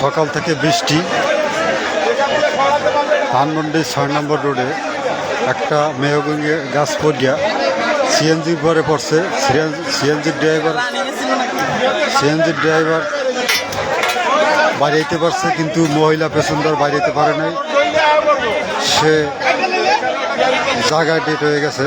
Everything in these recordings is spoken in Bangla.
সকাল থেকে বৃষ্টি। ধানমন্ডি ৬ নম্বর রোডে একটা মেহগনি গাছ পড়িয়া সিএনজি পরে পড়ছে। সিএনজির ড্রাইভার বাড়িতে পারছে, কিন্তু মহিলা প্যাসেঞ্জার বাড়িতে পারে নাই। সে জায়গায় ডেট হয়ে গেছে।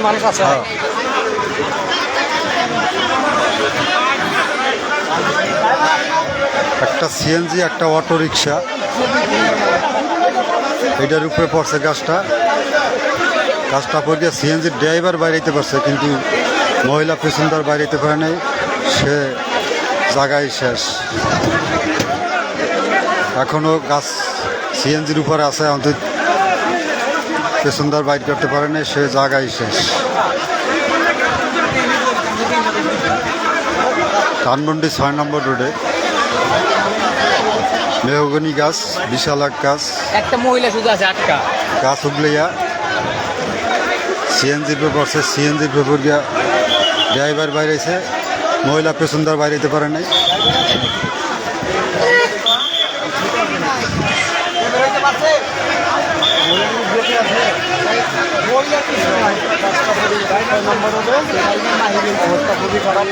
মানুষ আছে। একটা সিএনজি একটা অটো রিক্সা, এটার উপরে পড়ছে গাছটা পড়ে সিএনজির ড্রাইভার বাইরেতে পারছে, কিন্তু মহিলা প্যাসেঞ্জার বাইরেতে পারে নাই। সে জায়গায় শেষ। এখনও গাছ সিএনজির উপরে আছে, অন্তত প্যাসেঞ্জার বাইর করতে পারে নাই। সে জায়গায় শেষ। ধানমন্ডি ৬ নম্বর রোডে মেহগনি গাছ, বিশাল এক গাছ, একটা মহিলা শুধু আছে আটকা গাছ উগলিয়া সিএনজির পড়ছে। সিএনজির পেপার গিয়া ড্রাইভার বাইরেছে, মহিলা প্যাসেঞ্জার বাইরেতে পারে নাই। অবস্থা খুবই খারাপ।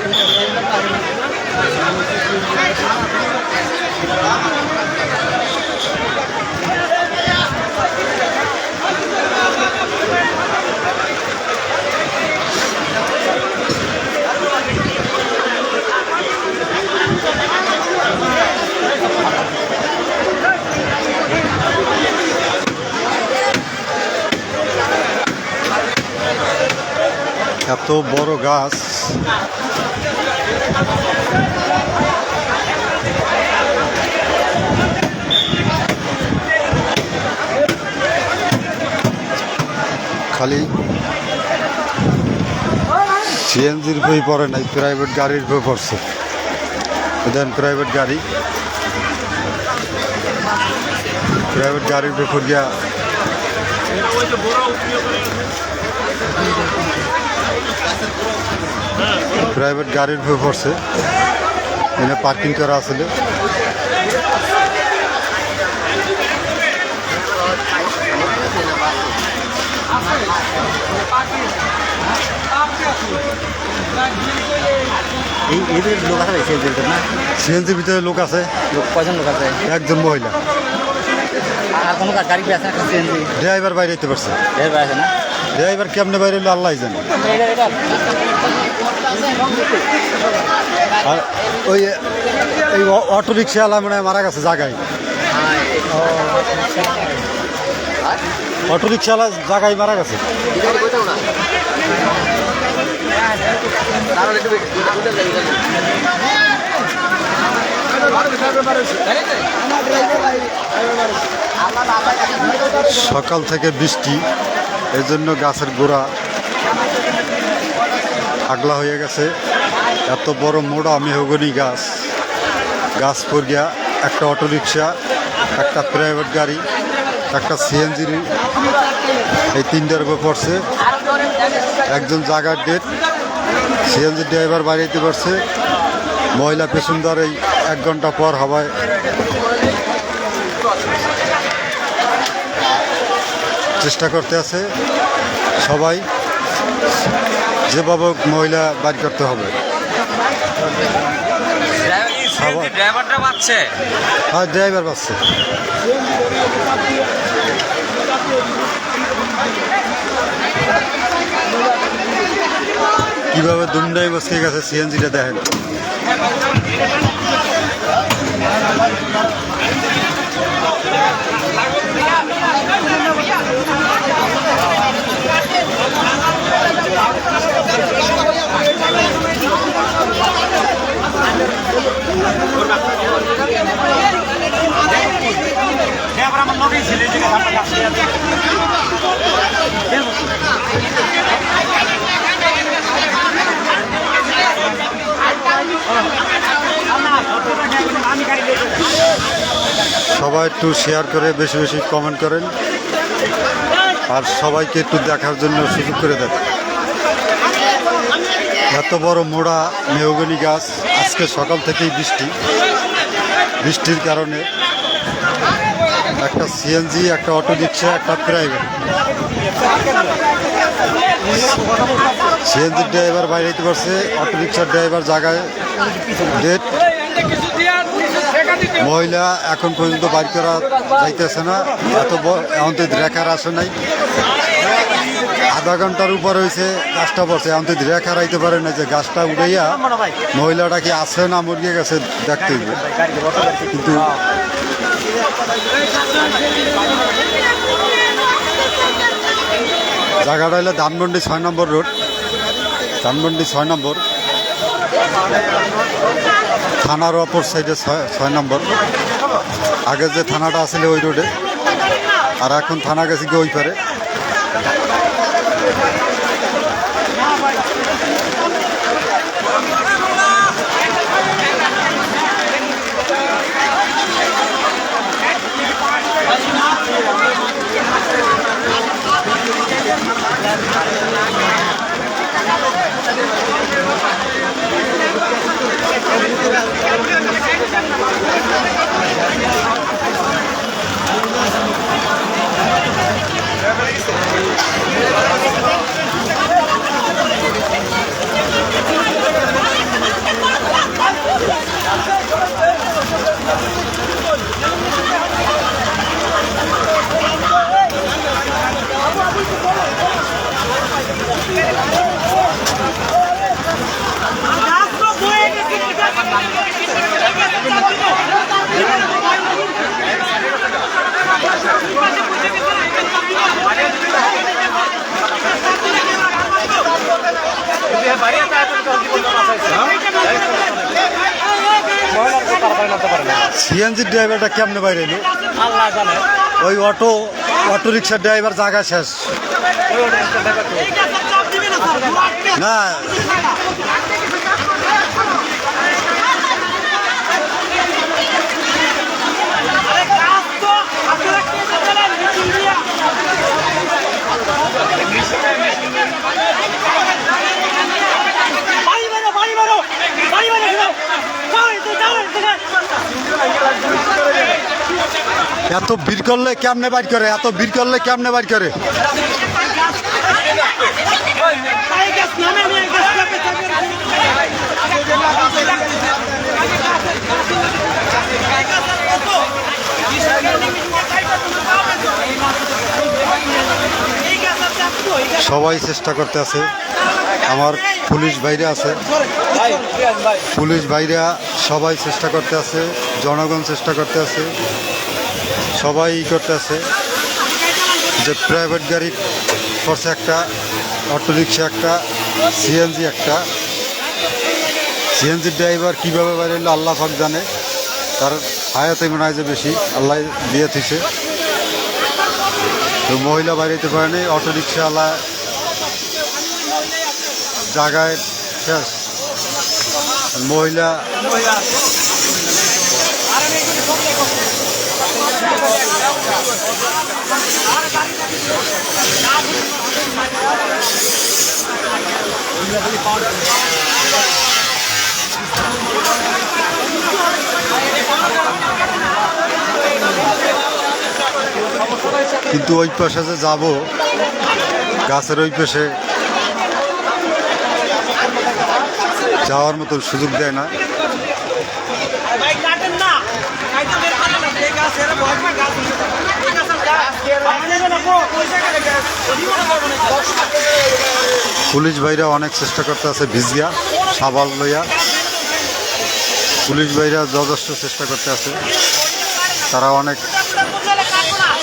এত বড় গাছ, খালি সিএনজির বই পড়ে নাই, প্রাইভেট গাড়ির বই পড়ছে। দেন প্রাইভেট গাড়ির বই পড়িয়া প্রাইভেট গাড়ির বই পড়ছে। এখানে পার্কিং করা আসলে। সিএনজির ভিতরে লোক আছে। কয়জন লোক আছে? একজন মহিলা। আর কোনো গাড়ি আছে? ড্রাইভার বাইরে যেতে পারছে। ড্রাইভার আছে না? ড্রাইভার কেমনে বাইরে হলো আল্লাহ জানে। আর ওই এই অটো রিক্সাওয়ালা মানে মারা গেছে জায়গায়। অটো রিক্সাওয়ালা জায়গায় মারা গেছে। সকাল থেকে বৃষ্টি, এই জন্য গাছের গোড়া আগলা হয়ে গেছে। এত বড় মোড়া মেহগনি গাছ পড়িয়া একটা অটো রিক্সা, একটা প্রাইভেট গাড়ি, একটা সিএনজি, এই তিনটার উপর পড়ছে। একজন জায়গার ডেট, সিএনজি ড্রাইভার বাড়িতে পারছে, মহিলা প্যাসেঞ্জার এই 1 ঘন্টা পর হওয়ায় চেষ্টা করতে আছে সবাই, যেভাবে মহিলা বাইর করতে হবে। ড্রাইভারটা পাচ্ছে? হ্যাঁ, ড্রাইভার পাচ্ছে। কিভাবে দুমড়াই বসে গেছে সিএনজিটা দেখেন। সবাই একটু শেয়ার করে বেশি বেশি কমেন্ট করেন আর সবাইকে একটু দেখার জন্য সুযোগ করে দেন। এত বড় মোড়া মেহগনি গাছ, আজকে সকাল থেকেই বৃষ্টির কারণে একটা সিএনজি, একটা অটো রিক্সা, একটা প্রাইভেট। সিএনজির ড্রাইভার বাইরে যেতে পারছে, অটো রিক্সার ড্রাইভার জায়গায় ডেট। মহিলা এখন পর্যন্ত বাইর করা যাইতেছে না, এখন তো রেখার আসে নাই, আধা ঘন্টার উপর হয়েছে গাছটা পড়ছে, এখন তো রেখার আইতে পারে না যে গাছটা উড়াইয়া মহিলাটা কি আছে না মরিয়ে গেছে দেখতে হবে। কিন্তু জায়গাটা হলো ধানমন্ডি 6 নম্বর রোড, ধানমন্ডি 6 নম্বর, থানার অপর সাইডে 6 নম্বর। আগে যে থানাটা আসলে ওই রোডে, আর এখন থানা গেছে কি ওই পারে। সিএনজি ড্রাইভারটা কেমনে বাইরে এলো আল্লাহ জানে। ওই অটো রিক্সার ড্রাইভার জায়গা শেষ না। এত ভিড় করলে কেমনে বাইর করে, এত ভিড় করলে কেমনে বাইর করে। সবাই চেষ্টা করতে আছে, আমার পুলিশ ভাইরা আছে, পুলিশ ভাইরা সবাই চেষ্টা করতে আছে, জনগণ চেষ্টা করতে আছে, সবাই করতে আছে যে প্রাইভেট গাড়ি করছে একটা, অটো রিক্সা একটা, সিএনজি একটা। সিএনজি ড্রাইভার কীভাবে বাইরে এলো আল্লাহ পাক জানে, তার হায়াতে মনে হয় যে বেশি আল্লাহ দিয়ে দিছে। তো মহিলা বাইরেতে পারেনি, অটো রিক্সাওয়ালা জায়গায় শেষ। মহিলা কিন্তু ওই পাশে যে যাবো, গাছের ওই পাশে যাওয়ার মতো সুযোগ দেয় না। পুলিশ ভাইরা অনেক চেষ্টা করতে আছে, ভিজিয়া সাবাল লইয়া পুলিশ ভাইরা যথেষ্ট চেষ্টা করতে আছে, তারা অনেক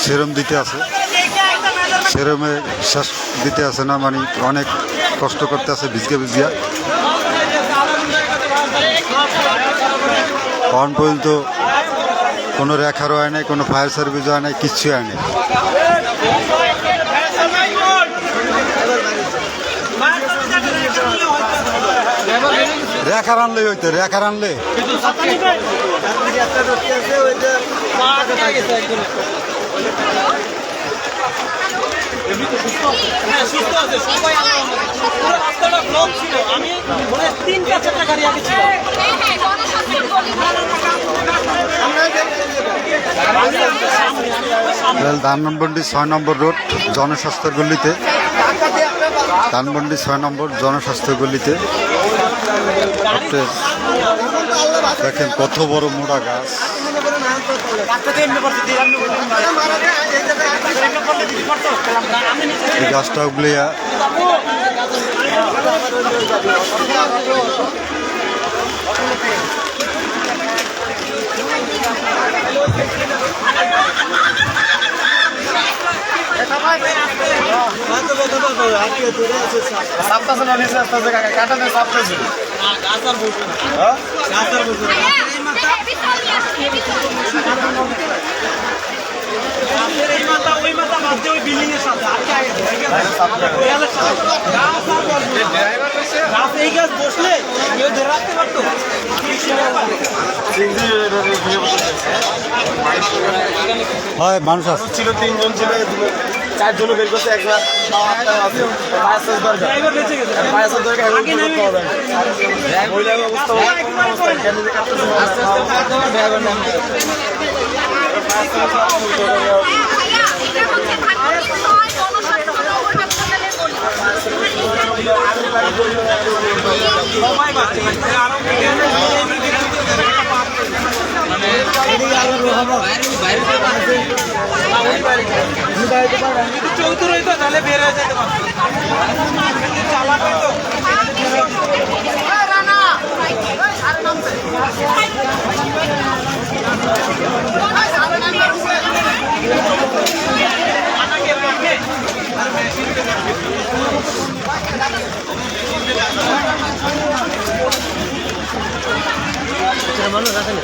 সেরম দিতে আছে, সেরমে শেষ দিতে আছে না, মানে অনেক কষ্ট করতে আছে ভিজিয়া। এখন পর্যন্ত কোনো রেখারও হয় নাই, কোনো ফায়ার সার্ভিসও হয় নাই, কিচ্ছু হয় নাই। রেখার আনলে হইতো, রেখার আনলে হ্যাঁ সুস্থ আছে সবাই পুরো রাস্তাটা ব্লক ছিল আমি মনে হয় 3-4টা গাড়ি আগে ছিল ধানমন্ডি 6 নম্বর রোড জনস্বাস্থ্য গল্লিতে, ধানমন্ডি 6 নম্বর জনস্বাস্থ্য গল্লিতে আপনার দেখেন কত বড় মোটা গাছ। এই গাছটা উগলিয়া বিল্ডিং এর সাথে এই গাছ বসলে ধরে রাখতে পারতো হয় মানুষ আছে ছিল 3 জন ছিল 4 জন বের করতে একবার ড্রাইভার বেঁচে গেছে সবাই বাচ্চা চৌধুরী তো তাহলে বের হয়ে যেতে পারতো চালাবে তো মানুষ আছে না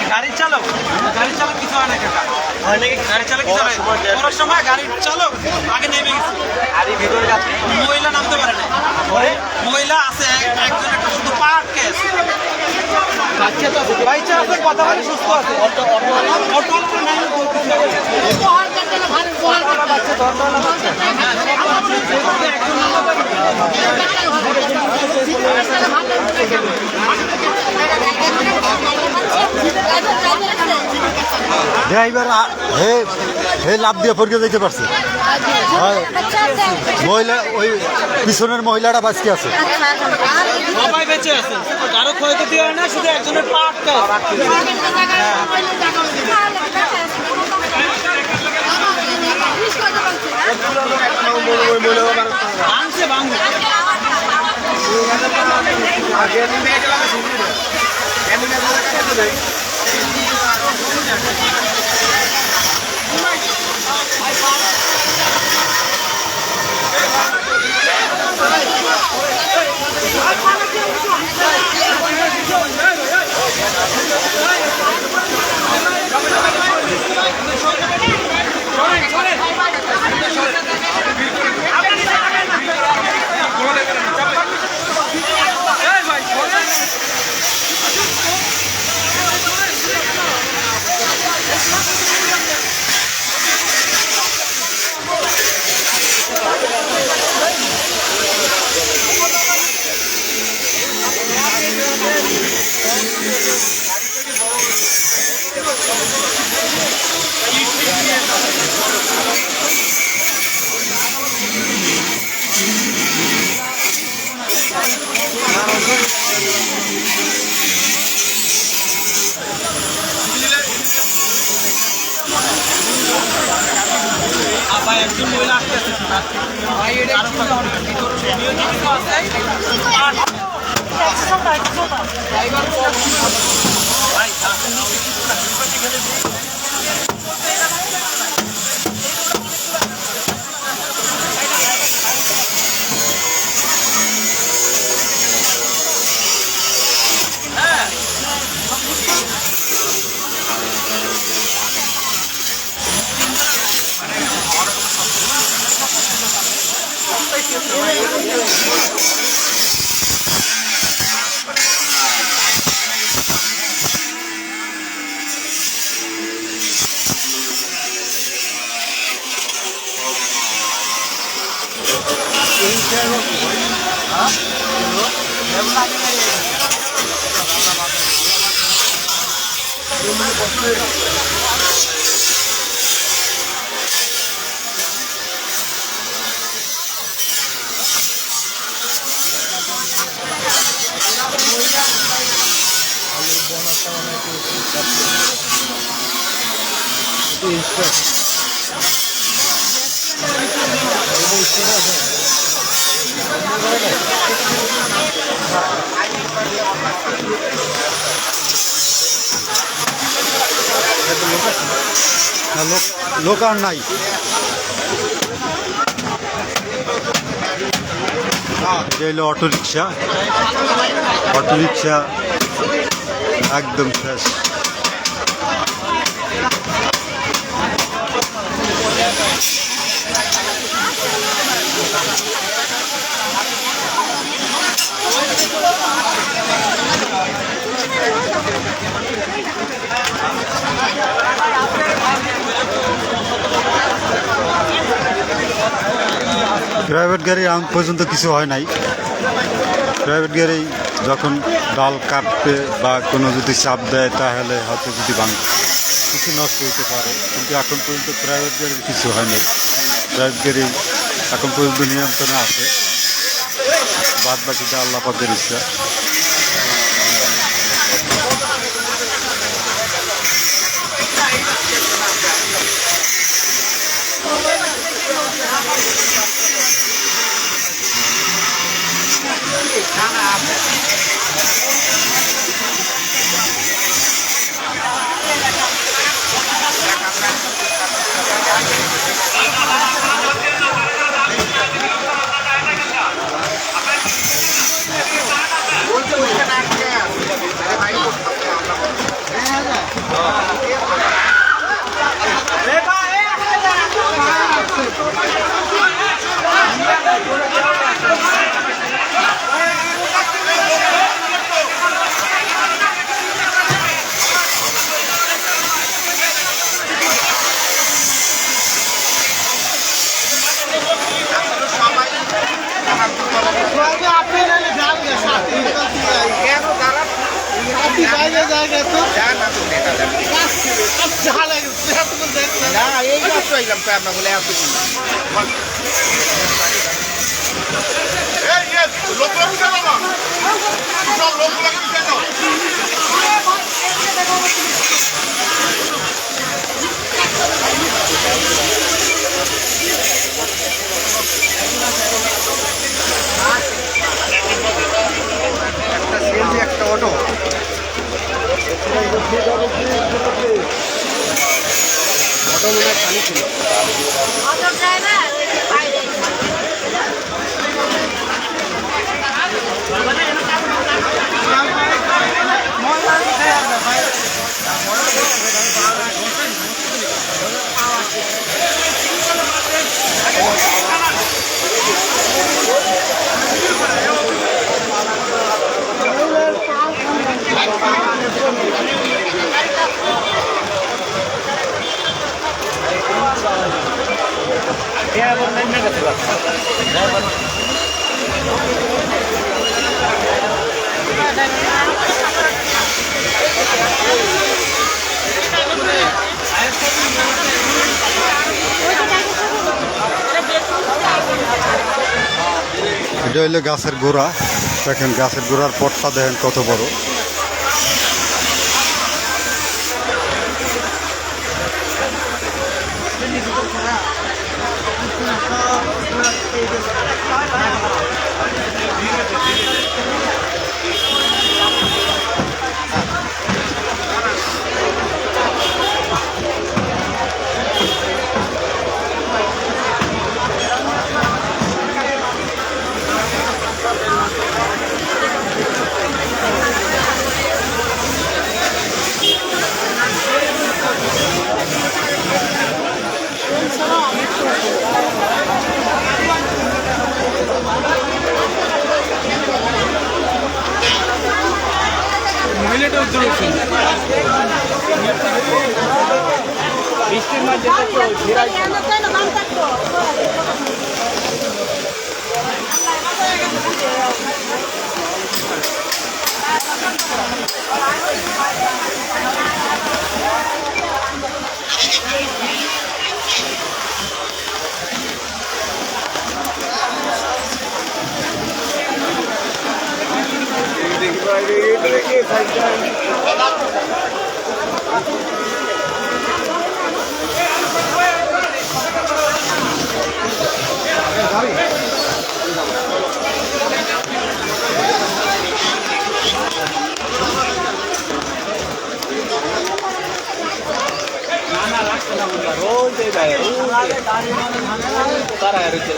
গাড়ির চালক কিছু হয় না কাকা গাড়ি চালক কিছু হয় করার সময় গাড়ির চালক আগে নেমে গেছে মহিলা নামতে পারে না মহিলা আছে একজন একটা শুধু পা আটকে আছে বাচ্চা আছে কথা বলে সুস্থ আছে অটো নাই ড্রাইভার হে লাভ দিয়ে পড়ে যেতে পারছে। মহিলা ওই পিছনের মহিলাটা বাঁচতে আছে, সবাই বেঁচে আছে, কারো ক্ষয়ক্ষতি হয় না, শুধু একজনের পা আটকা ভাঙছে ভাঙছে ভাই একজন মহিলা আসতেছে ভাই এটা লোক আর নাই। এটা হলো অটোরিক্সা, অটোরিক্সা একদম শেষ। প্রাইভেট গাড়ি এখন পর্যন্ত কিছু হয় নাই। প্রাইভেট গাড়ি যখন ডাল কাটবে বা কোনো যদি চাপ দেয় তাহলে হয়তো যদি কিছু নষ্ট হতে পারে, কিন্তু এখন পর্যন্ত প্রাইভেট গাড়ির কিছু হয় নাই। প্রাইভেট গাড়ি এখন পর্যন্ত নিয়ন্ত্রণে আছে, বাদ বাকিটা আল্লাহ পাকের ইচ্ছা। একটা অটো মনে হয় খালি ছিল। অটো ড্রাইভার এটা হইলো গাছের গোড়া। দেখেন গাছের গোড়ার পটটা দেখেন কত বড়।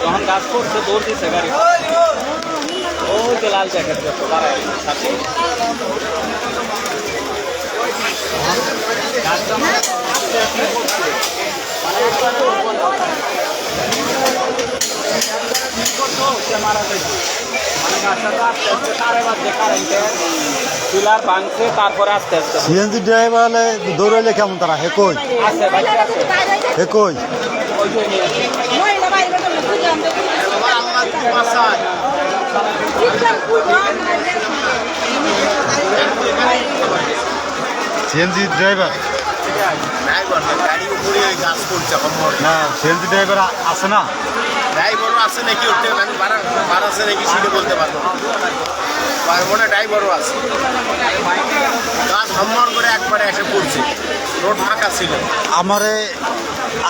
যখন গাছ করছে দৌড় দিচ্ছে গাড়ি ওই যে লাল জ্যাকেট মারা যাচ্ছে মানে গাছটা তো আস্তে আস্তে তারে বাজছে কারেন্টে পিলার ভাঙছে তারপরে আস্তে আস্তে সিএনজি ড্রাইভার দৌড়াইলে কেমন তারা হেকই আছে বাইকে আছে হেকই ওই যে নিয়ে সিএনজি ড্রাইভার গাড়ি উপরে ওই গাছ পড়ছে না সিএনজি ড্রাইভার আছে না? ড্রাইভারও আছে নাকি ওর থেকে আমি ভাড়া আছে নাকি সেটা বলতে পারবো না। মনে ড্রাইভারও আছে। গাছ হাম্মার করে একবারে এসে পড়ছে, রোড ফাঁকা ছিল। আমারে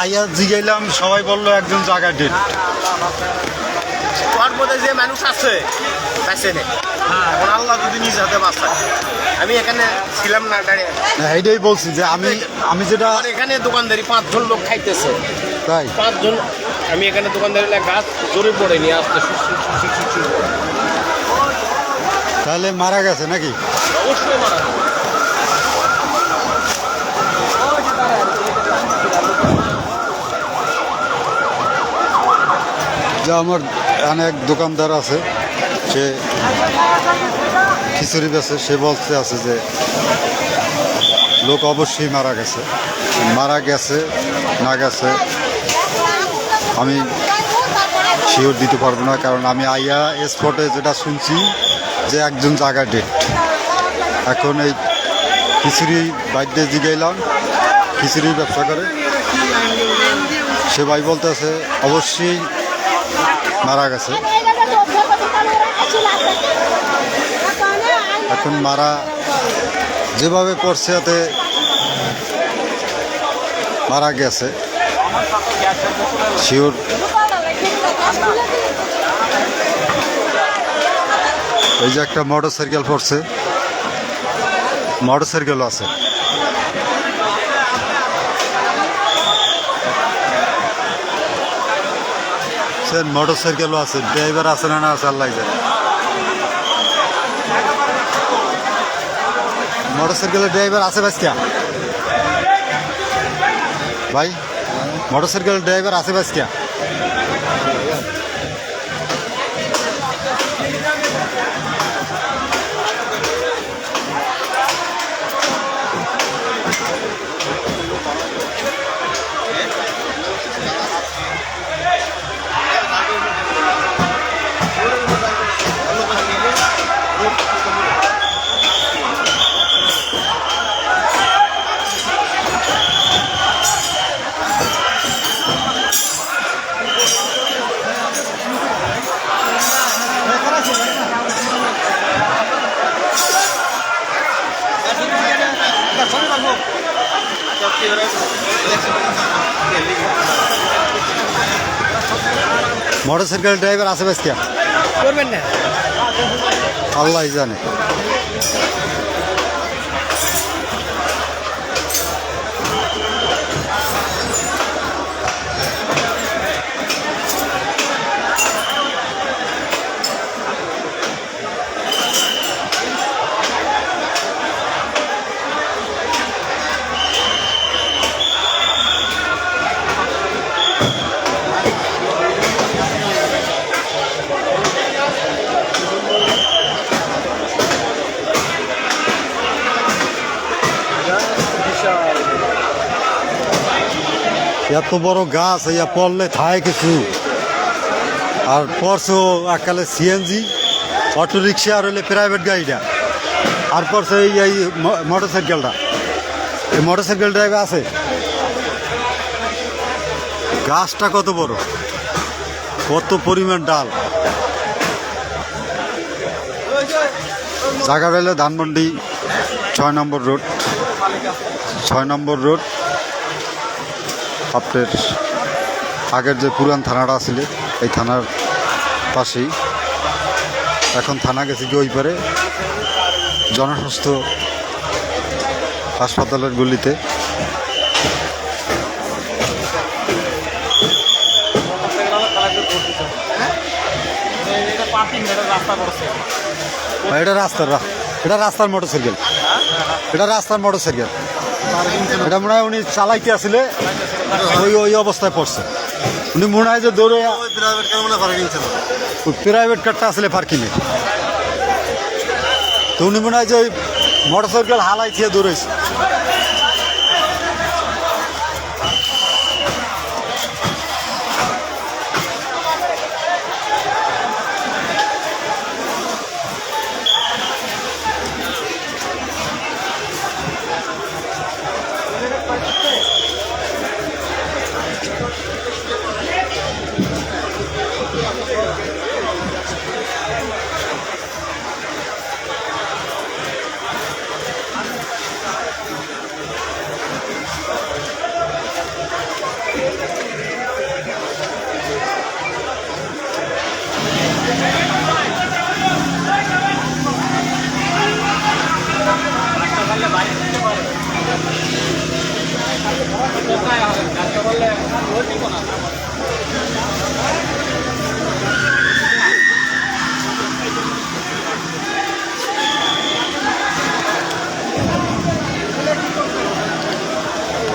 আইয়া জিগাইলাম, সবাই বললো একজন জায়গায় ডেট। তোর মধ্যে যে মানুষ আছে বেঁচে নেই, এখন আল্লাহ যদি নিজ হাতে বাঁচায়। আমি এখানে ছিলাম না দাঁড়িয়ে, এইটাই বলছি যে আমি যেটা আর এখানে দোকানদারি 5 জন লোক খাইতেছে, তাই 5 জন। আমি এখানে দোকানদারি গাছ জোরে পড়ে নিয়ে আসতে তাহলে মারা গেছে নাকি? অবশ্যই মারা যাবে। যে আমার অনেক দোকানদার আছে, সে খিচুড়ি বেছে, সে বলতে আছে যে লোক অবশ্যই মারা গেছে। মারা গেছে না গেছে আমি শিওর দিতে পারবো না, কারণ আমি আইয়া স্পটে যেটা শুনছি যে একজন জায়গা ডেট। এখন এই খিচুড়ি বাইরে জিগাইলাম, খিচুড়ির ব্যবসা করে, সে ভাই বলতেছে অবশ্যই মারা গেছে। এখন মারা যেভাবে পড়ছে এতে মারা গেছে শিওর। এই যে একটা মোটর সাইকেল পড়ছে, মোটর সাইকেলও আছে। মোটর সাইকেলও আছে, ড্রাইভার আছে না আছে আল্লাহ জানে। মোটর সাইকেলের ড্রাইভার আছে বাসকিয়া ভাই, মোটর সাইকেলের ড্রাইভার আছে বাসকিয়া? মোটরসাইকেল ড্রাইভার আছে বেশ কে করবেন না আল্লাহ জানে। এত বড় গাছ ইয়া পড়লে থায় কিছু আর পরশো একালে সিএনজি অটো রিক্সা আর হলে প্রাইভেট গাড়িটা আর পরশো এই মোটরসাইকেলটা এই মোটরসাইকেল ড্রাইভার আছে। গাছটা কত বড়, কত পরিমাণ ডাল। জায়গা পেলে ধানমন্ডি 6 নম্বর রোড, 6 নম্বর রোড। আপনার আগের যে পুরান থানাটা ছিল এই থানার পাশেই, এখন থানা গেছে কি ওই পারে জনস্বাস্থ্য হাসপাতালের গলিতে। এটা রাস্তার মোটরসাইকেল, এটা রাস্তার মোটরসাইকেল। এটা মনে হয় উনি চালাইতে আসলে ওই অবস্থায় পড়ছে। উনি মনে হয় যে দৌড়ে প্রাইভেট কারটা আসলে পার্কিংয়ে, তো উনি মনে হয় যে ওই মোটরসাইকেল হালাইছে দৌড়েছে।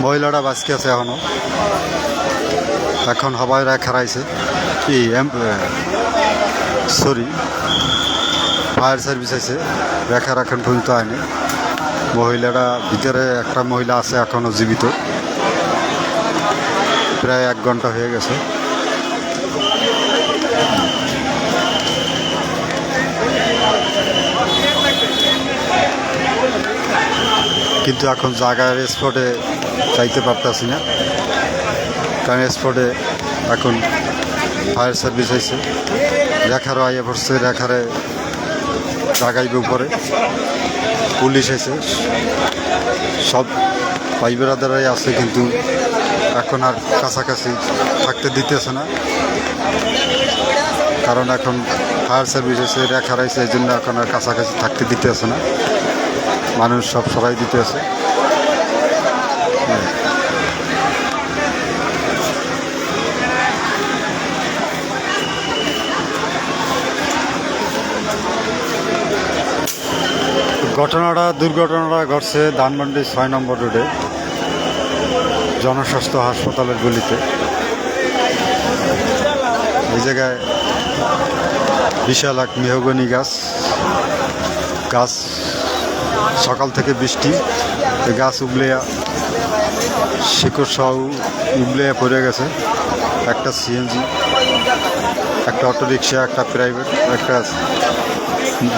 মহিলাটা বাঁচকে আছে এখনো, এখন হবাই রেখা রাইছে কি সরি ফায়ার সার্ভিস আছে, রেখার এখন পর্যন্ত আয়নি। মহিলাটা ভিতরে একটা মহিলা আছে এখনো জীবিত, প্রায় 1 ঘন্টা হয়ে গেছে। কিন্তু এখন জায়গার স্পটে চাইতে পারতেছি না, কারণ স্পটে এখন ফায়ার সার্ভিস হয়েছে, রেখারও আইয়ে পড়ছে, রেখারে জাগাইবে উপরে পুলিশ এসে, সব ভাই বেড়াদারাই আছে, কিন্তু এখন আর কাছাকাছি থাকতে দিতেছে না, কারণ এখন ফায়ার সার্ভিস এসে রেখার আইছে, এই জন্য এখন আর কাছাকাছি থাকতে দিতেছে না, মানুষ সব সরাই দিতেছে। দুর্ঘটনাটা ঘটছে ধানমন্ডি 6 নম্বর রোডে জনস্বাস্থ্য হাসপাতালের গলিতে। এই জায়গায় বিশাল এক মেহগনি গাছ সকাল থেকে বৃষ্টি, এই গাছ উবলেয়া শিকড় সহ উবলেয়া পড়ে গেছে। একটা সিএনজি, একটা অটোরিকশা, একটা প্রাইভেট, একটা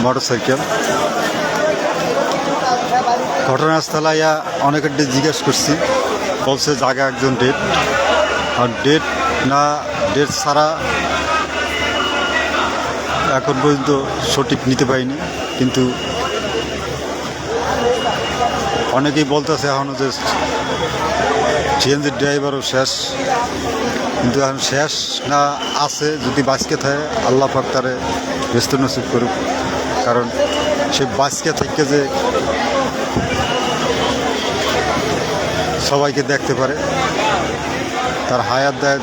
মোটরসাইকেল। ঘটনাস্থলে অনেকের জিজ্ঞেস করছি, বলছে জায়গা একজন ডেট, আর ডেট ছাড়া এখন পর্যন্ত সঠিক নিতে পারিনি, কিন্তু অনেকেই বলতেছে এখনও যে সিএনজির ড্রাইভারও শেষ, কিন্তু এখন শেষ না আছে, যদি বাঁচকে থাকে আল্লাহ পাক তারে ব্যস্ত নসিব করুক। কারণ সে বাঁচকে থেকে যে সবাইকে দেখতে পারে, তার হায়াত দেয়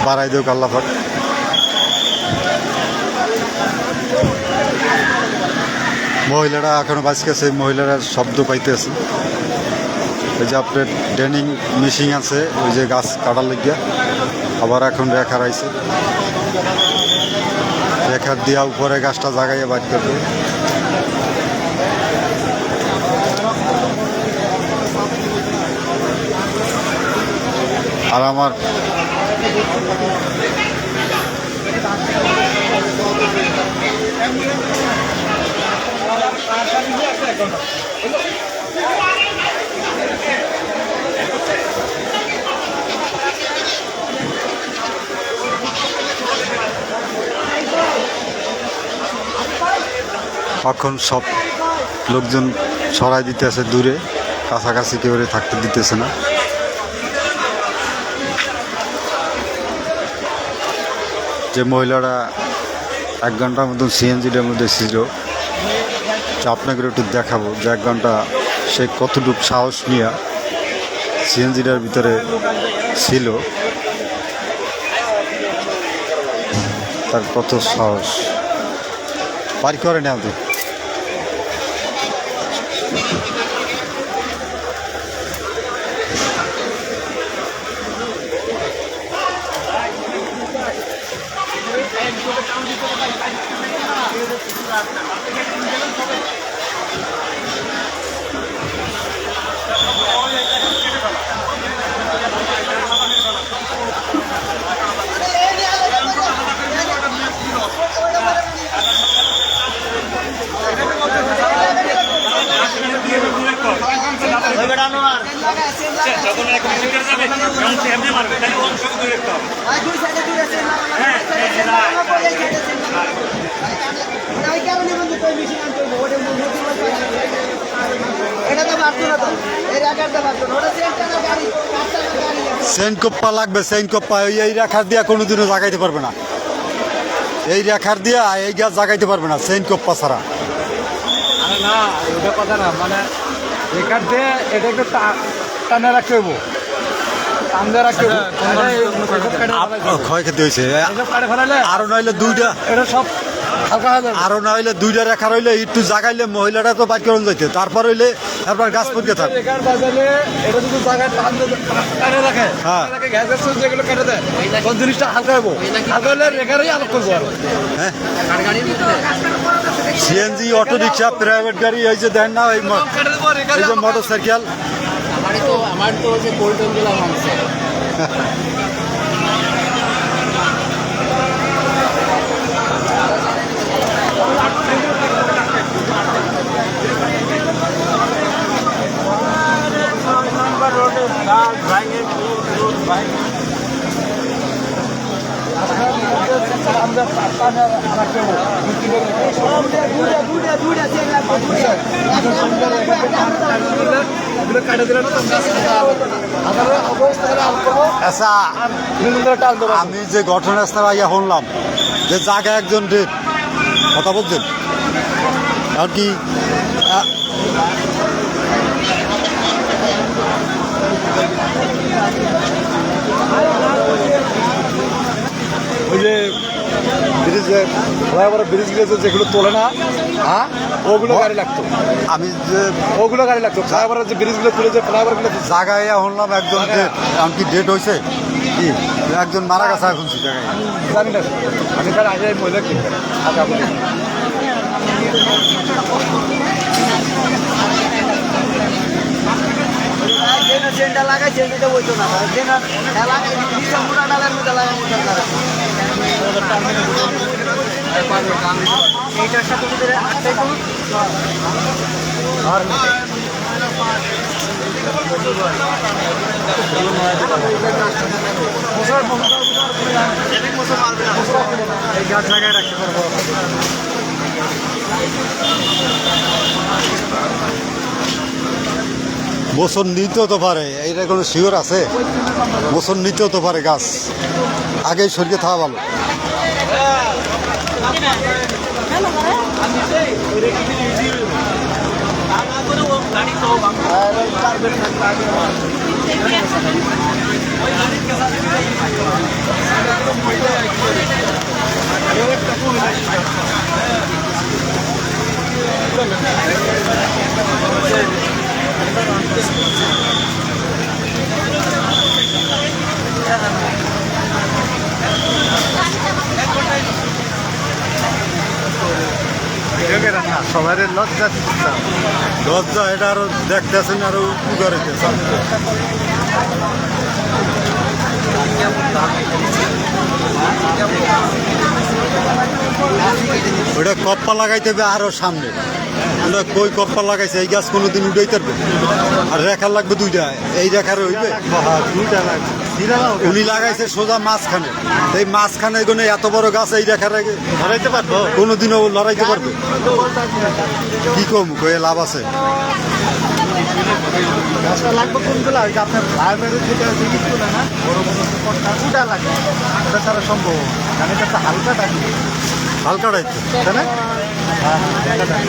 বাড়াই দেওক আল্লাহ পাক। মহিলারা এখনও বাঁচকেছে, মহিলারা শব্দ পাইতেছে। ওই যে আপনার ড্রেনিং মেশিন আছে, ওই যে গাছ কাটার লাগিয়া আবার এখন রেখার আইছে, রেখার দিয়া উপরে গাছটা জাগাইয়া বাইর করবে। আর আমার এখন সব লোকজন সরাই দিতেছে দূরে, কাছাকাছি কেউ থাকতে দিতেছে না। যে মহিলারা 1 ঘন্টার মতন সিএনজিটার মধ্যে ছিল, আপনাকে একটু দেখাবো যে 1 ঘন্টা সে কতটুকু সাহস নিয়ে সিএনজিটার ভিতরে ছিল, তার কত সাহস পারি করে নেওয়া। সেন্ট কোপ্পা লাগবে, সেন্ট কোপ্পা এই রেখার দিয়া কোনোদিনও জাগাইতে পারবে না, এই রেখার দিয়া এই গাছ জাগাইতে পারবে না সেন্ট কোপ্পা ছাড়া। না ওটা কথা না, মানে রেখার দিয়ে এটা একটু টানে রাখতে হইব, টানতে রাখতে হইব। ক্ষয়ক্ষতি হয়েছে, কাটে ফেলালে আরো নইলে 2টা, এটা সব হালকা হয়ে যাবে। আরো না হইলে 2টা রেখা রইলে একটু জাগাইলে মহিলাটা তো বাইর করুন যাইতে, তারপর হইলে তারপর গাছ পড়তে থাকবে। রেখার বাজালে এটা যদি জায়গায় টানে রাখে, হ্যাঁ। গ্যাসের সুইচ যেগুলো কেটে দেয়, কোন জিনিসটা হালকা হইব, হালকা হলে রেখারই আলোক করবো। আর হ্যাঁ, সিএনজি, অটো রিক্সা, প্রাইভেট গাড়ি, এই যে দেন না, এই যে মোটর সাইকেল, আমার তো যে কোল্টন গুলা মানছে আচ্ছা, আমি যে ঘটনাস্থলে আইয়া শুনলাম যে জায়গায় একজন ডেট, কথা বলছেন আর কি ওই যে ব্রিজ, ফ্লাইওভার ব্রিজগুলো যেগুলো তোলে না, হ্যাঁ, ওগুলো গাড়ি লাগতো। আমি যে ওগুলো গাড়ি লাগতো, ফ্লাইওভারের যে ব্রিজগুলো তুলে যে ফ্লাইওভারগুলো জায়গায় শুনলাম একজন ডেট, এমনকি ডেট হয়েছে কি একজন মারা গেছে এখন জায়গায়। জানি না, আমি তার আগে মহিলা কি আগে বলি লাগাইছে যেটা বলতো না, এইটার সাথে আর এই গাছ লাগায় রাখতে পারবো। বছর নিতেও তো পারে, এইটা কোনো শিওর আছে? বছর নিতেও তো পারে গাছ, আগেই সরিয়ে থাকা ভালো। সবাই লজ্জা লজ্জা, এটা আরো দেখতেছেন আরো উগার হইতেছে। ওটা কপ্পা লাগাইতে হবে আরো সামনে। ওটা কই কপ্পা লাগাইছে, এই গাছ কোনোদিন উঠাইতে পারবে? আর রেখার লাগবে দুইটা, এই রেখার হইবে দুইটা লাগবে। উনি লাগাইছে সোজা মাঝখানে, এই মাঝখানে কোনো এত বড় গাছ এই রেখার ধরাইতে পারবো? কোনোদিনও লড়াইতে পারবে? কি কম কয়ে লাভ আছে? গাছটা লাগবে কোনগুলো? ওই যে আপনার লাইব্রেরি থেকে জিনিসগুলো না, বড় বড় কোনটা লাগবে? ওটা ছাড়া সম্ভব, কারণ এটা একটা হালকা টাকি, হালকা রাইতে তাই না? হ্যাঁ, হালকা টাকি।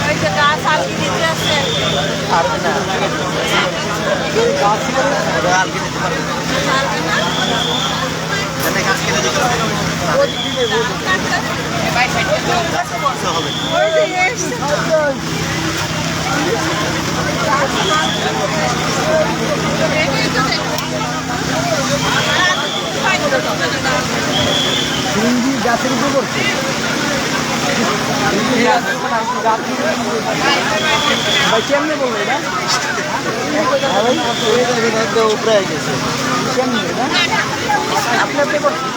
ওই যে গাছ আলগি দিতে আছে। পারবে না। আলগি দিতে পারবে না। আলগি না? এখানে গাছ কিনে দিতে হবে। ওই যে এসছে। এটাই তো দেখো। সিরিঞ্জি গাছের উপর করছে। ভাই কেমনে বলবো এটা? উপরে গেছে কেমনে এটা? আপনি আপনি করছেন?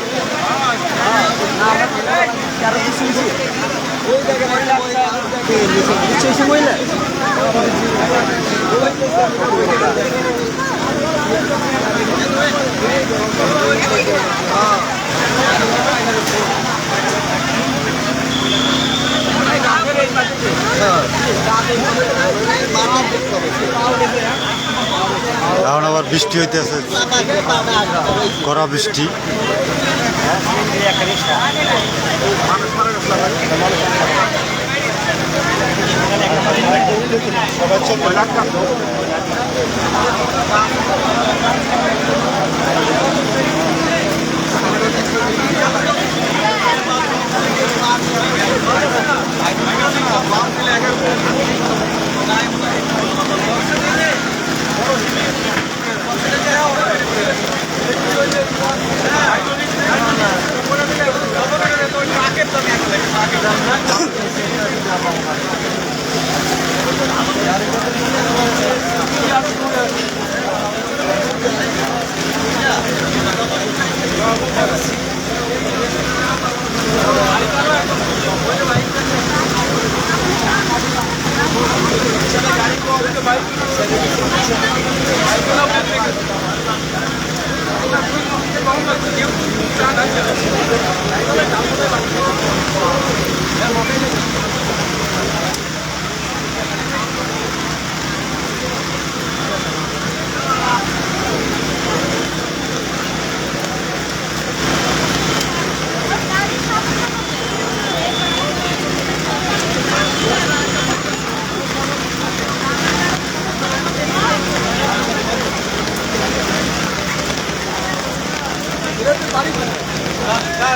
কারো কিছু ওই জায়গায় মহিলা এখন আবার বৃষ্টি হইতেছে, কড়া বৃষ্টি।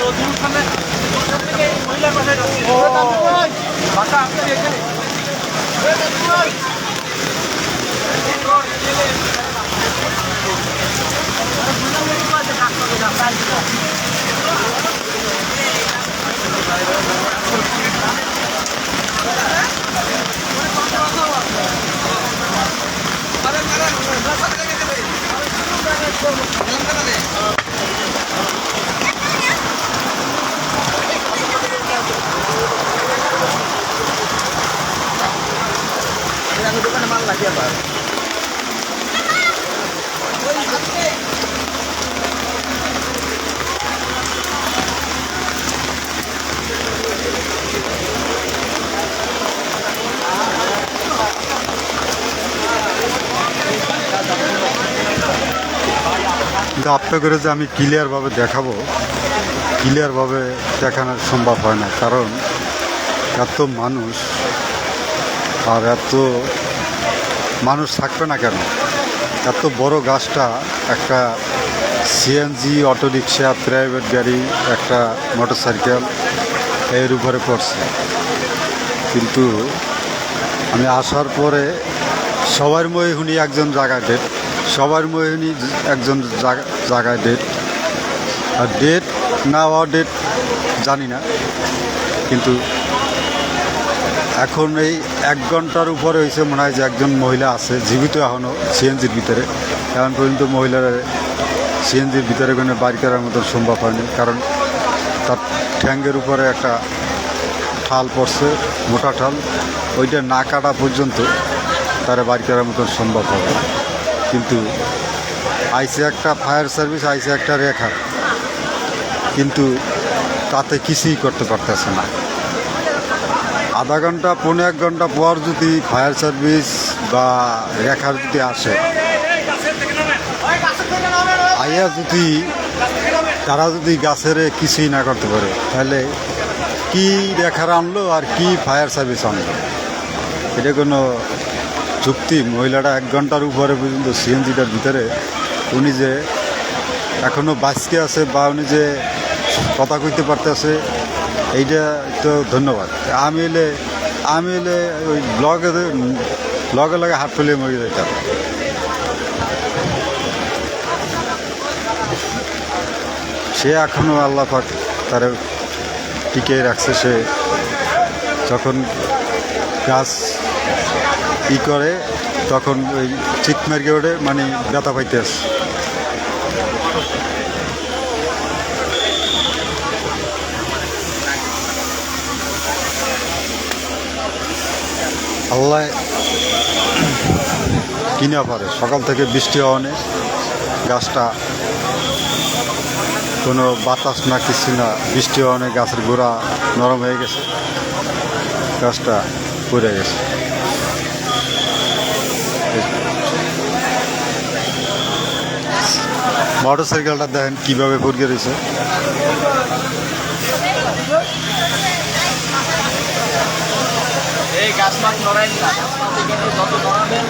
অধিবেশনে মহিলার বাসায় যাচ্ছি বাসা আপনার এখানে দোকানে মাল লাগে আবার কিন্তু আপনাদের যে আমি ক্লিয়ারভাবে দেখাবো, ক্লিয়ারভাবে দেখানো সম্ভব হয় না, কারণ এত মানুষ আর এত মানুষ থাকবে না কেন। এত বড় গাছটা একটা সিএনজি, অটোরিকশা, প্রাইভেট গাড়ি, একটা মোটরসাইকেল এর উপরে পড়ছে। কিন্তু আমি আসার পরে সবার মহিনী একজন জায়গায় ডেট, সবার মহিনী একজন জায়গায় ডেট, আর ডেট না হওয়া ডেট জানি না। কিন্তু এখন এই 1 ঘন্টার উপরে হয়েছে মনে হয় যে একজন মহিলা আছে জীবিত এখনও সিএনজির ভিতরে। এখন পর্যন্ত মহিলারা সিএনজির ভিতরে কোনো বাড়ি করার মতো সম্ভব হয়নি, কারণ তার ঠ্যাঙ্গের উপরে একটা ঠাল পড়ছে, মোটা ঠাল, ওইটা না কাটা পর্যন্ত তারা বাড়ি করার মতন সম্ভব হবে। কিন্তু আইসে একটা ফায়ার সার্ভিস, আইসে একটা রেখা, কিন্তু তাতে কিছুই করতে পারতেছে না। আধা ঘন্টা 1.5 ঘন্টা পর যদি ফায়ার সার্ভিস বা রেখার যদি আসে, আইয়া যদি তারা যদি গাছের কিছুই না করতে পারে, তাহলে কি রেখার আনলো আর কি ফায়ার সার্ভিস আনলো? এটা কোনো যুক্তি? মহিলাটা 1 ঘন্টার উপরে পর্যন্ত সিএনজিটার ভিতরে, উনি যে এখনও বাঁচকে আছে বা উনি যে কথা কইতে পারতেছে, এইটা তো ধন্যবাদ। আমি এলে ওই লগে লগে হাত ফেলে মরে যেতাম। সে এখনও আল্লাহ পাক তার টিকে রাখছে। সে যখন গাছ করে তখন ওই চিৎ মার্কে ওঠে, মানে ব্যথা পাইতে আসে। আল্লাহ কিনা পারে। সকাল থেকে বৃষ্টি হওয়ানে গাছটা কোনো বাতাস না কিছু না, বৃষ্টি হওয়ানে গাছের গোড়া নরম হয়ে গেছে, গাছটা পড়ে গেছে। মোটর সাইকেলটা দেখেন কীভাবে পড়ে রয়েছে। এই গাছ মাছ নড়াই না, যত নড়াবেন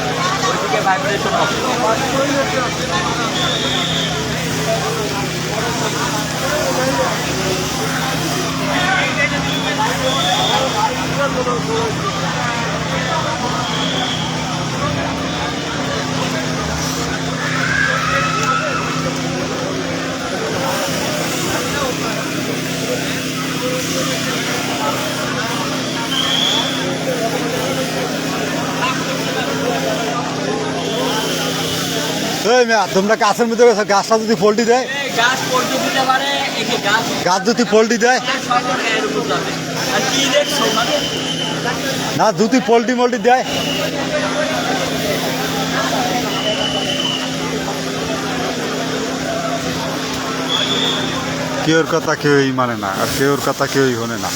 ওইদিকে ভাইব্রেশন হবে। তোমরা গাছের মধ্যে গাছটা যদি পোল্ট্রি দেয়, গাছ পড়তে দিতে পারে, একে গাছ যদি পোল্ট্রি দেয় আর কি দেখছো না, যদি পোল্ট্রি মোল্ট্রি দেয়, কেউর কথা কেউই মানে না, আর কেউর কথা কেউই শোনে না।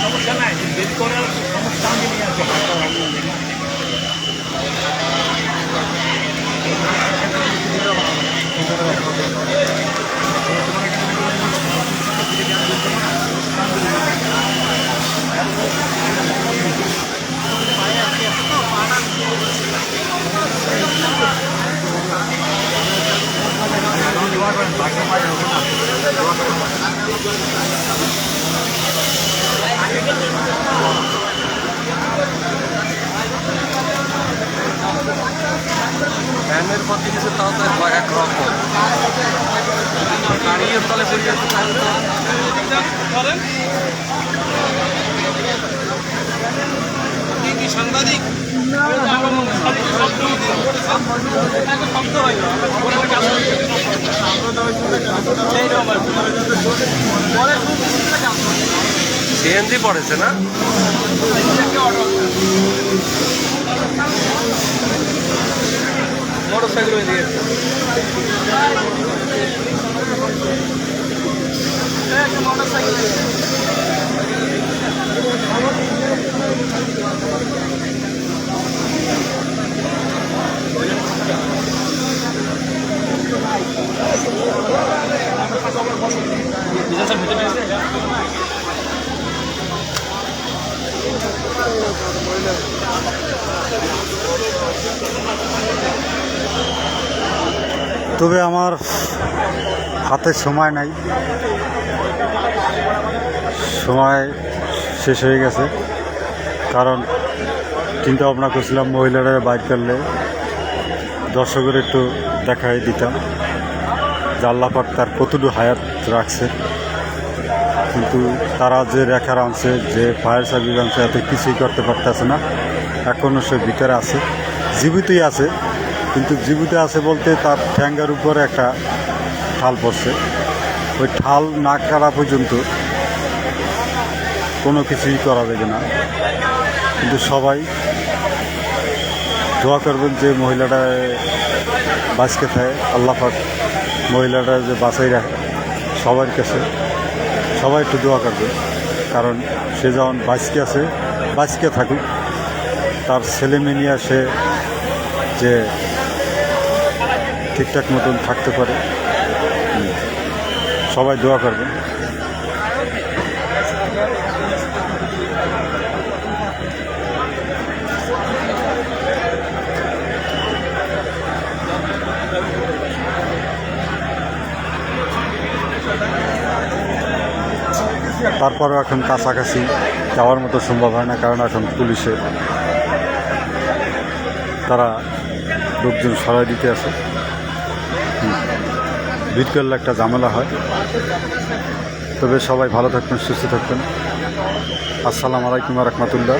সমস্যা নাই, দেরি করার সমস্যা আমি নিয়ে আসবো। ফ্যানের প্রতি কিছু তাও তো একরকম গাড়ির তলে পড়ে যাচ্ছে কি সাংবাদিক সিএনজি পড়েছে না মোটরসাইকেল দিয়েছে তবে আমার হাতে সময় নাই, সময় শেষ হয়ে গেছে। কারণ চিন্তা ভাবনা করছিলাম মহিলারা বাইক করলে দর্শকের একটু দেখাই দিতাম যে আল্লাহ পাক তার কতটুকু হায়াত রাখছে। কিন্তু তারা যে রেখার আনছে, যে ফায়ার সার্ভিস আনছে, এত কিছুই করতে পারতেছে না। এখনও সে ভিতরে আছে, জীবিতই আছে, কিন্তু জীবিত আছে বলতে তার ঠ্যাঙ্গার উপরে একটা ঠাল পড়ছে। ওই ঠাল না কাটা পর্যন্ত কোনো কিছুই করা যাবে না। কিন্তু সবাই দোয়া করবেন যে মহিলাটা বাঁচকে থাকে, আল্লাহ পাক মহিলাটা যে বাঁচাই রাখে। সবার কাছে সবাই একটু দোয়া করবে, কারণ সে যখন বাঁচকে থাকুক, তার ছেলে মেয়ে নিয়ে সে যে ঠিকঠাক মতন থাকতে পারে। সবাই দোয়া করবেন। তারপরেও এখন কাছাকাছি যাওয়ার মতো সম্ভব হয় না, কারণ এখন পুলিশে তারা লোকজন সরাই দিতে আছে। ভিড় করলে একটা ঝামেলা হয়। তবে সবাই ভালো থাকবেন, সুস্থ থাকবেন। আসসালামু আলাইকুম ওয়া রাহমাতুল্লাহ।